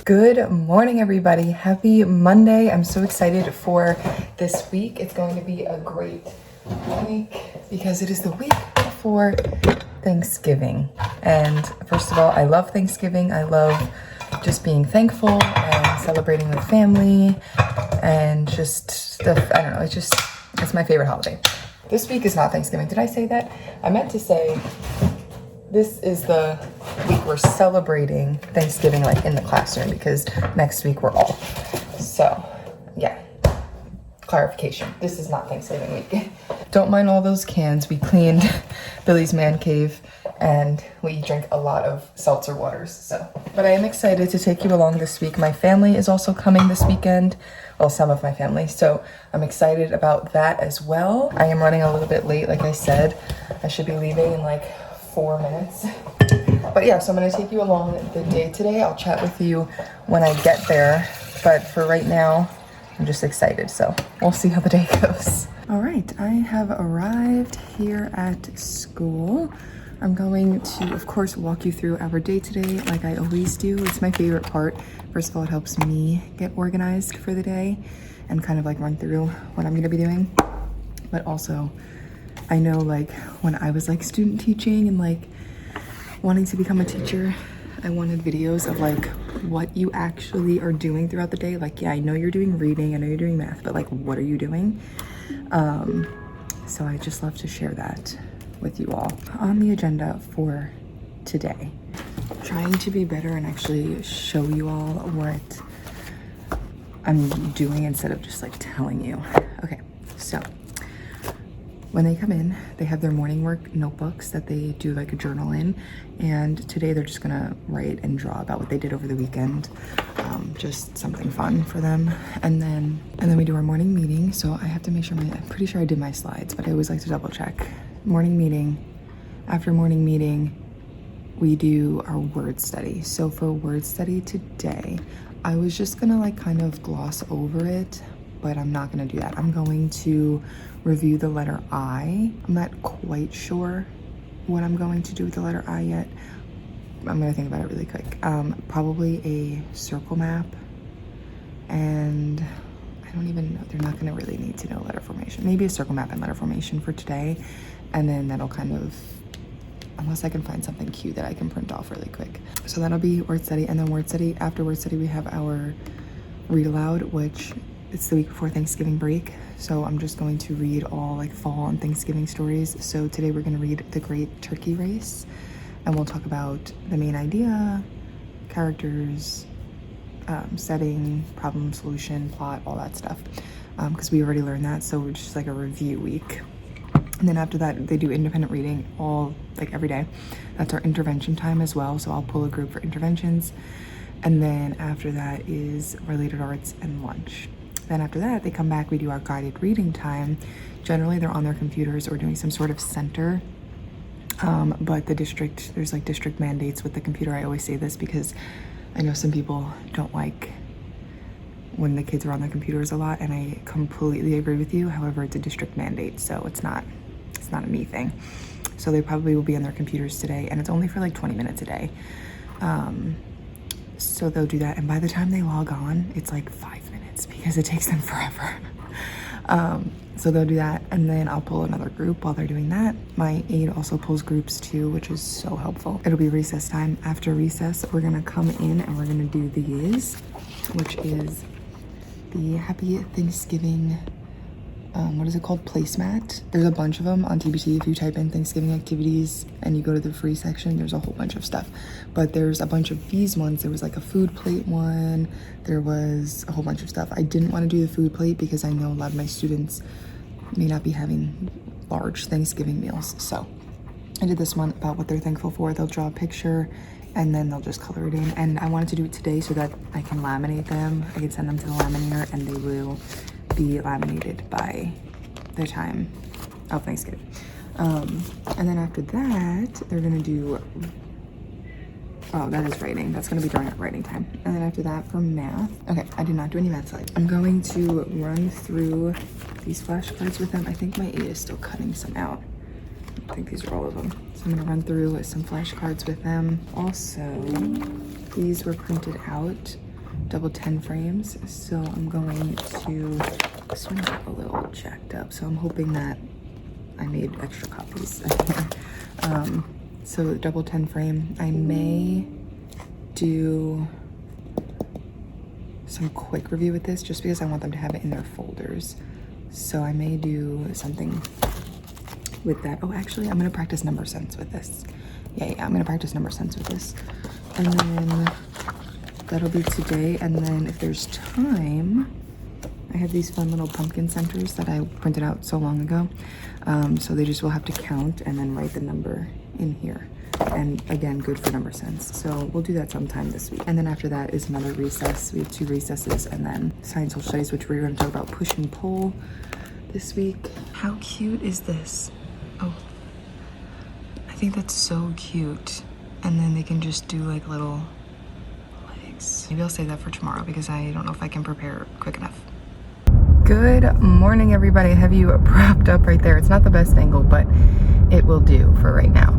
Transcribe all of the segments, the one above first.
Good morning, everybody. Happy Monday. I'm so excited for this week. It's going to be a great week because it is the week before Thanksgiving. And first of all, I love Thanksgiving. I love just being thankful and celebrating with family and just stuff. I don't know. It's my favorite holiday. This week is not Thanksgiving. Did I say that? I meant to say this is the week we're celebrating Thanksgiving, like in the classroom, because next week we're off. So yeah, clarification. This is not Thanksgiving week. Don't mind all those cans. We cleaned Billy's man cave and we drink a lot of seltzer waters. But I am excited to take you along this week. My family is also coming this weekend. Well, some of my family. So I'm excited about that as well. I am running a little bit late, like I said. I should be leaving in like 4 minutes. But yeah, so I'm gonna take you along the day today. I'll chat with you when I get there. But for right now, I'm just excited. So we'll see how the day goes. All right, I have arrived here at school. I'm going to, of course, walk you through our day today like I always do. It's my favorite part. First of all, it helps me get organized for the day and kind of like run through what I'm gonna be doing. But also, I know like when I was like student teaching and like wanting to become a teacher, I wanted videos of like what you actually are doing throughout the day. Like, yeah, I know you're doing reading, I know you're doing math, but like what are you doing? So I just love to share that with you all. On the agenda for today, trying to be better and actually show you all what I'm doing instead of just like telling you. Okay, so when they come in, they have their morning work notebooks that they do like a journal in. And today they're just gonna write and draw about what they did over the weekend. Just something fun for them. And then we do our morning meeting. So I have to make sure I'm pretty sure I did my slides, but I always like to double check. Morning meeting. After morning meeting, we do our word study. So for word study today, I was just gonna like kind of gloss over it, but I'm not gonna do that. I'm going to review the letter I. I'm not quite sure what I'm going to do with the letter I yet. I'm gonna think about it really quick. Probably a circle map, and I don't even know, they're not gonna really need to know letter formation. Maybe a circle map and letter formation for today, and then that'll kind of, unless I can find something cute that I can print off really quick. So that'll be word study, and then word study, after word study we have our read aloud, which it's the week before Thanksgiving break. So I'm just going to read all like fall and Thanksgiving stories. So today we're gonna read The Great Turkey Race, and we'll talk about the main idea, characters, setting, problem, solution, plot, all that stuff. Because we already learned that, so it's just like a review week. And then after that, they do independent reading all, like every day. That's our intervention time as well, so I'll pull a group for interventions. And then after that is related arts and lunch. Then after that, they come back, we do our guided reading time. Generally, they're on their computers or doing some sort of center. But the district, there's like district mandates with the computer. I always say this because I know some people don't like when the kids are on their computers a lot, and I completely agree with you. However, it's a district mandate, so it's not a me thing. So they probably will be on their computers today, and it's only for like 20 minutes a day. So they'll do that, and by the time they log on, it's like 5 minutes because it takes them forever. So they'll do that, and then I'll pull another group while they're doing that. My aide also pulls groups too, which is so helpful. It'll be recess time. After recess, we're gonna come in and we're gonna do these, which is the Happy Thanksgiving, what is it called? Placemat. There's a bunch of them on TBT. If you type in Thanksgiving activities and you go to the free section, there's a whole bunch of stuff. But there's a bunch of these ones. There was like a food plate one. There was a whole bunch of stuff. I didn't want to do the food plate because I know a lot of my students may not be having large Thanksgiving meals. So I did this one about what they're thankful for. They'll draw a picture and then they'll just color it in. And I wanted to do it today so that I can laminate them. I can send them to the laminator and they will be laminated by the time of Thanksgiving. And then after that, they're gonna do, oh, that is writing. That's gonna be during writing time. And then after that, for math, okay, I did not do any math slides. I'm going to run through these flashcards with them. I think my aide is still cutting some out. I think these are all of them. So I'm gonna run through some flashcards with them. Also, these were printed out double 10 frames. So I'm going to, this one's a little jacked up. So I'm hoping that I made extra copies. So double 10 frame. I may do some quick review with this just because I want them to have it in their folders. So I may do something with that. Oh, actually, I'm gonna practice number sense with this. Yeah, I'm gonna practice number sense with this. And then that'll be today. And then if there's time, I have these fun little pumpkin centers that I printed out so long ago. So they just will have to count and then write the number in here. And again, good for number sense. So we'll do that sometime this week. And then after that is another recess. We have 2 recesses, and then science social studies, which we're gonna talk about push and pull this week. How cute is this? Oh, I think that's so cute. And then they can just do like little legs. Maybe I'll save that for tomorrow because I don't know if I can prepare quick enough. Good morning, everybody. I have you propped up right there. It's not the best angle, but it will do for right now.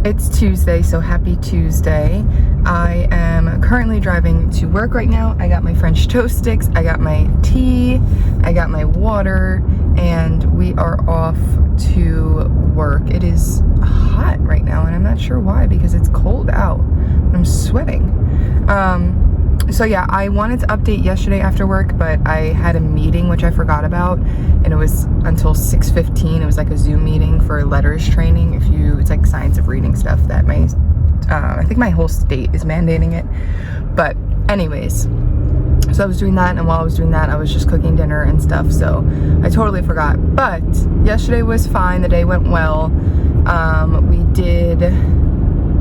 It's Tuesday, so happy Tuesday. I am currently driving to work right now. I got my French toast sticks, I got my tea, I got my water, and we are off to work. It is hot right now, and I'm not sure why because it's cold out. I'm sweating. So yeah, I wanted to update yesterday after work, but I had a meeting which I forgot about, and it was until 6:15. It was like a Zoom meeting for letters training. It's like science of reading stuff that I think my whole state is mandating it. But anyways, so I was doing that, and while I was doing that, I was just cooking dinner and stuff, so I totally forgot. But yesterday was fine, the day went well. We did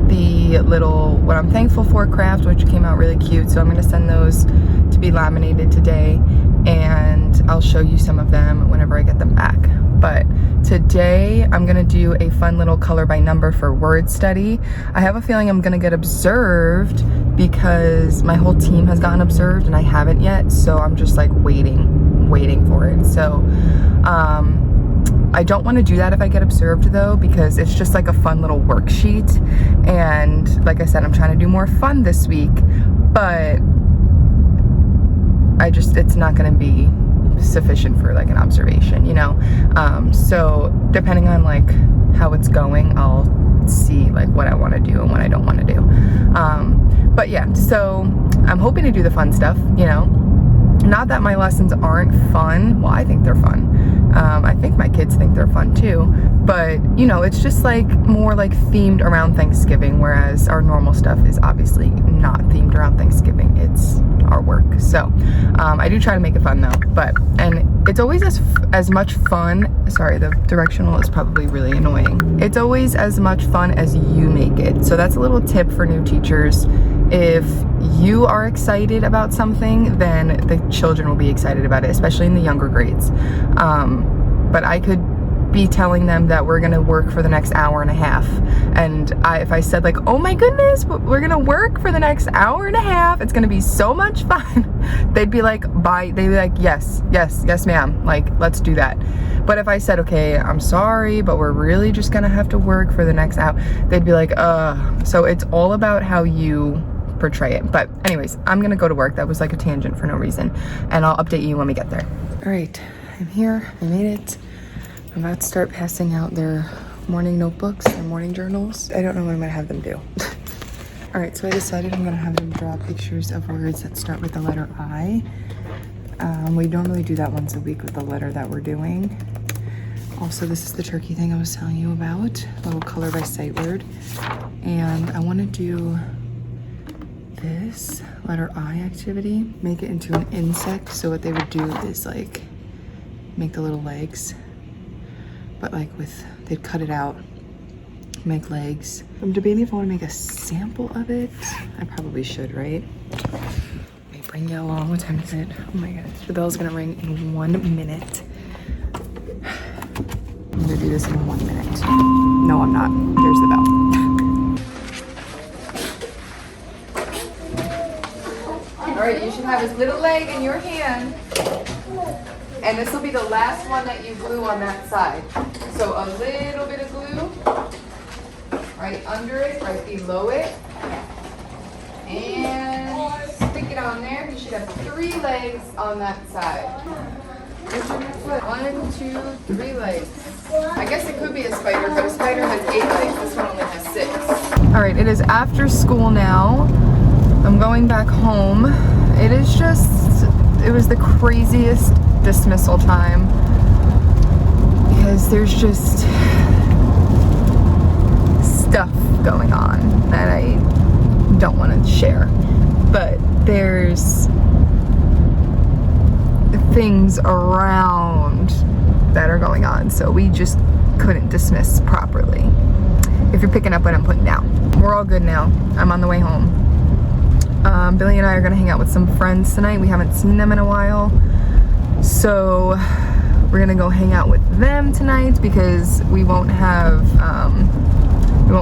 the little what I'm thankful for craft, which came out really cute, so I'm going to send those to be laminated today, and I'll show you some of them whenever I get them back. But today I'm going to do a fun little color by number for word study. I have a feeling I'm going to get observed because my whole team has gotten observed and I haven't yet, so I'm just like waiting for it. So I don't want to do that if I get observed though, because it's just like a fun little worksheet, and like I said, I'm trying to do more fun this week, but it's not going to be sufficient for like an observation, you know. So depending on like how it's going, I'll see like what I want to do and what I don't want to do. But yeah, so I'm hoping to do the fun stuff, you know. Not that my lessons aren't fun. Well, I think they're fun. I think my kids think they're fun too, but you know, it's just like more like themed around Thanksgiving, whereas our normal stuff is obviously not themed around Thanksgiving. It's our work. So I do try to make it fun though, and it's always as much fun. Sorry, the directional is probably really annoying. It's always as much fun as you make it. So that's a little tip for new teachers. If you are excited about something, then the children will be excited about it, especially in the younger grades. But I could be telling them that we're gonna work for the next hour and a half, and if I said like, oh my goodness, we're gonna work for the next hour and a half, it's gonna be so much fun, they'd be like, bye. They'd be like, yes ma'am, like let's do that. But if I said, okay, I'm sorry, but we're really just gonna have to work for the next hour, they'd be like, so it's all about how you portray it. But anyways, I'm gonna go to work. That was like a tangent for no reason, and I'll update you when we get there. All right, I'm here, I made it. I'm about to start passing out their morning notebooks, their morning journals. I don't know what I'm gonna have them do. All right, so I decided I'm gonna have them draw pictures of words that start with the letter I. We normally do that once a week with the letter that we're doing. Also, this is the turkey thing I was telling you about, little color by sight word. And I wanna do this letter I activity, make it into an insect. So what they would do is like make the little legs, but like they'd cut it out, make legs. I'm debating if I want to make a sample of it. I probably should, right? Let me bring you along. What time is it? Oh my gosh, the bell's gonna ring in 1 minute. I'm gonna do this in 1 minute. No, I'm not. There's the bell. All right, you should have his little leg in your hand. And this will be the last one that you glue on that side. So a little bit of glue right under it, right below it. And get on there. He should have 3 legs on that side. Where's your next foot? 1, 2, 3 legs. I guess it could be a spider, but a spider has 8 legs. This one only has 6. All right, it is after school now. I'm going back home. It was the craziest dismissal time because there's just stuff going on that I don't want to share, but there's things around that are going on, so we just couldn't dismiss properly. If you're picking up what I'm putting down, we're all good now. I'm on the way home. Billy and I are gonna hang out with some friends tonight. We haven't seen them in a while, so we're gonna go hang out with them tonight because we won't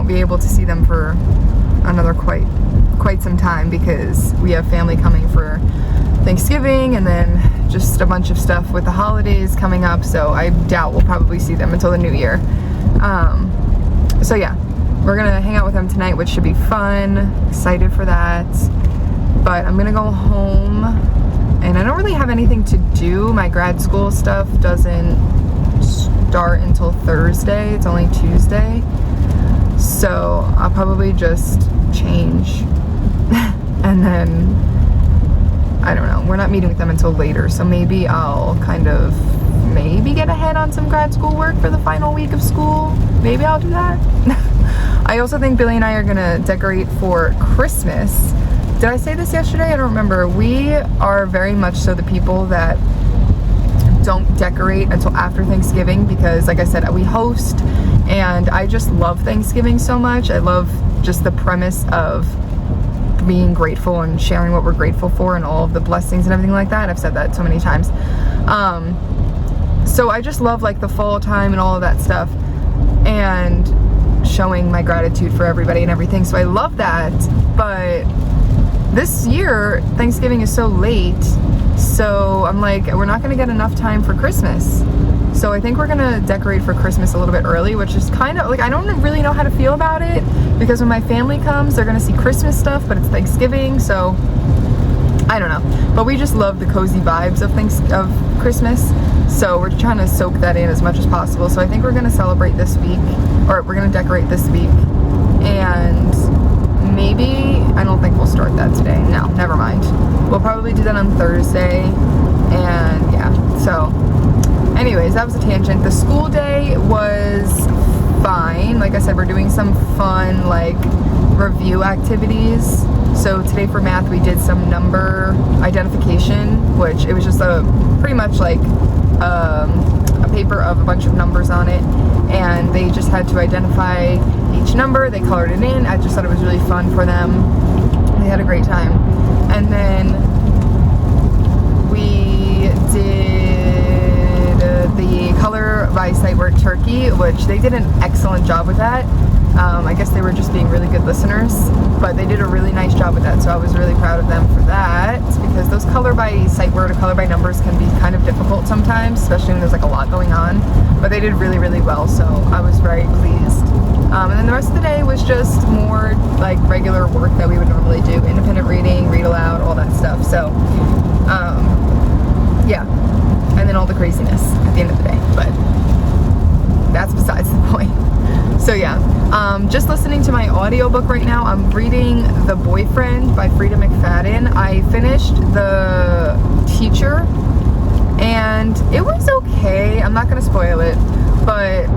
be able to see them for another quite some time because we have family coming for Thanksgiving and then just a bunch of stuff with the holidays coming up, so I doubt we'll probably see them until the new year. So yeah, we're gonna hang out with them tonight, which should be fun. Excited for that. But I'm gonna go home and I don't really have anything to do. My grad school stuff doesn't start until Thursday. It's only Tuesday. So I'll probably just change and then I don't know. We're not meeting with them until later, so maybe I'll maybe get ahead on some grad school work for the final week of school. Maybe I'll do that. I also think Billy and I are gonna decorate for Christmas. Did I say this yesterday? I don't remember. We are very much so the people that don't decorate until after Thanksgiving because, like I said, we host and I just love Thanksgiving so much. I love just the premise of being grateful and sharing what we're grateful for and all of the blessings and everything like that. I've said that so many times. So I just love like the fall time and all of that stuff and showing my gratitude for everybody and everything. So I love that, but this year Thanksgiving is so late, so I'm like, we're not gonna get enough time for Christmas. So I think we're gonna decorate for Christmas a little bit early, which is kind of like, I don't really know how to feel about it because when my family comes, they're gonna see Christmas stuff, but it's Thanksgiving, so I don't know. But we just love the cozy vibes of Christmas, so we're trying to soak that in as much as possible. So I think we're gonna celebrate this week, or we're gonna decorate this week, and maybe, I don't think we'll start that today. No, never mind. We'll probably do that on Thursday, and yeah, so anyways, that was a tangent. The school day was fine. Like I said, we're doing some fun like review activities. So today for math we did some number identification, which it was just pretty much like a paper of a bunch of numbers on it, and they just had to identify each number. They colored it in. I just thought it was really fun for them. They had a great time. And then we did the color by sight word turkey, which they did an excellent job with that. I guess they were just being really good listeners, but they did a really nice job with that, so I was really proud of them for that, because those color by sight word or color by numbers can be kind of difficult sometimes, especially when there's like a lot going on, but they did really, really well, so I was very pleased. And then the rest of the day was just more like regular work that we would normally do, independent reading, read aloud, all that stuff, so yeah, and then all the craziness at the end of the day, but that's besides the point. So yeah, just listening to my audiobook right now. I'm reading The Boyfriend by Frida McFadden. I finished The Teacher and it was okay. I'm not gonna spoil it, but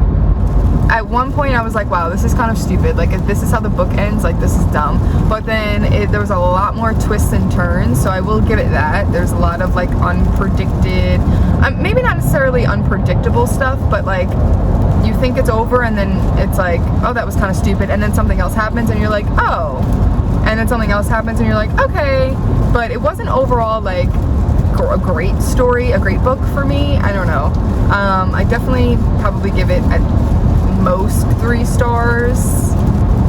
at one point I was like, wow, this is kind of stupid. Like, if this is how the book ends, like, this is dumb. But then there was a lot more twists and turns, so I will give it that. There's a lot of like unpredicted, maybe not necessarily unpredictable stuff, but like you think it's over and then it's like, oh, that was kind of stupid, and then something else happens and you're like, oh, and then something else happens and you're like, okay. But it wasn't overall like a great story, a great book for me. I don't know. I definitely probably give it at most 3 stars.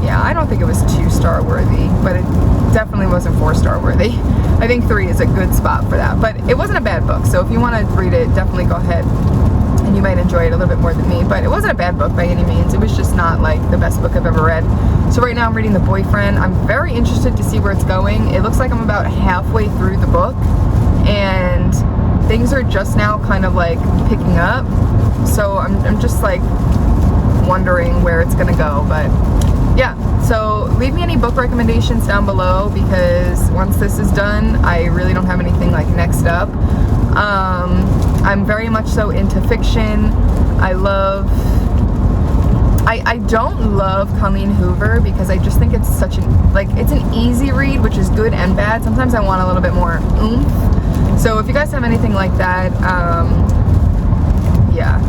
Yeah, I don't think it was 2-star worthy, but it definitely wasn't 4-star worthy. I think 3 is a good spot for that, but it wasn't a bad book, so if you want to read it, definitely go ahead, and you might enjoy it a little bit more than me. But it wasn't a bad book by any means. It was just not like the best book I've ever read. So right now I'm reading The Boyfriend. I'm very interested to see where it's going. It looks like I'm about halfway through the book, and things are just now kind of like picking up. So I'm just like wondering where it's gonna go, but yeah. So leave me any book recommendations down below, because once this is done, I really don't have anything like next up. I'm very much so into fiction. I don't love Colleen Hoover because I just think it's such an, like, it's an easy read, which is good and bad. Sometimes I want a little bit more oomph. So if you guys have anything like that, yeah,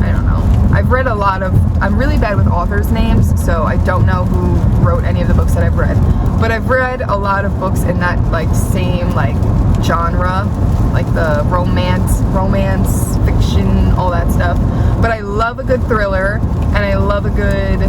I don't know. I've read a lot of, I'm really bad with authors' names, so I don't know who wrote any of the books that I've read. But I've read a lot of books in that like same like genre, like the romance, fiction, all that stuff. But I love a good thriller, and I love a good,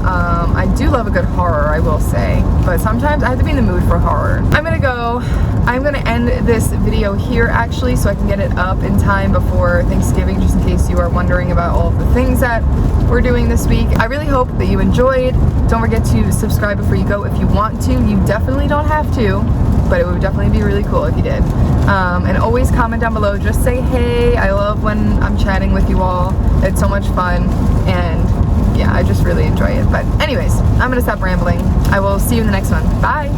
I do love a good horror, I will say. But sometimes I have to be in the mood for horror. I'm gonna end this video here actually, so I can get it up in time before Thanksgiving, just in case you are wondering about all of the things that we're doing this week. I really hope that you enjoyed. Don't forget to subscribe before you go if you want to. You definitely don't have to, but it would definitely be really cool if you did. And always comment down below. Just say hey. I love when I'm chatting with you all. It's so much fun, and yeah, I just really enjoy it. But anyways, I'm gonna stop rambling. I will see you in the next one. Bye.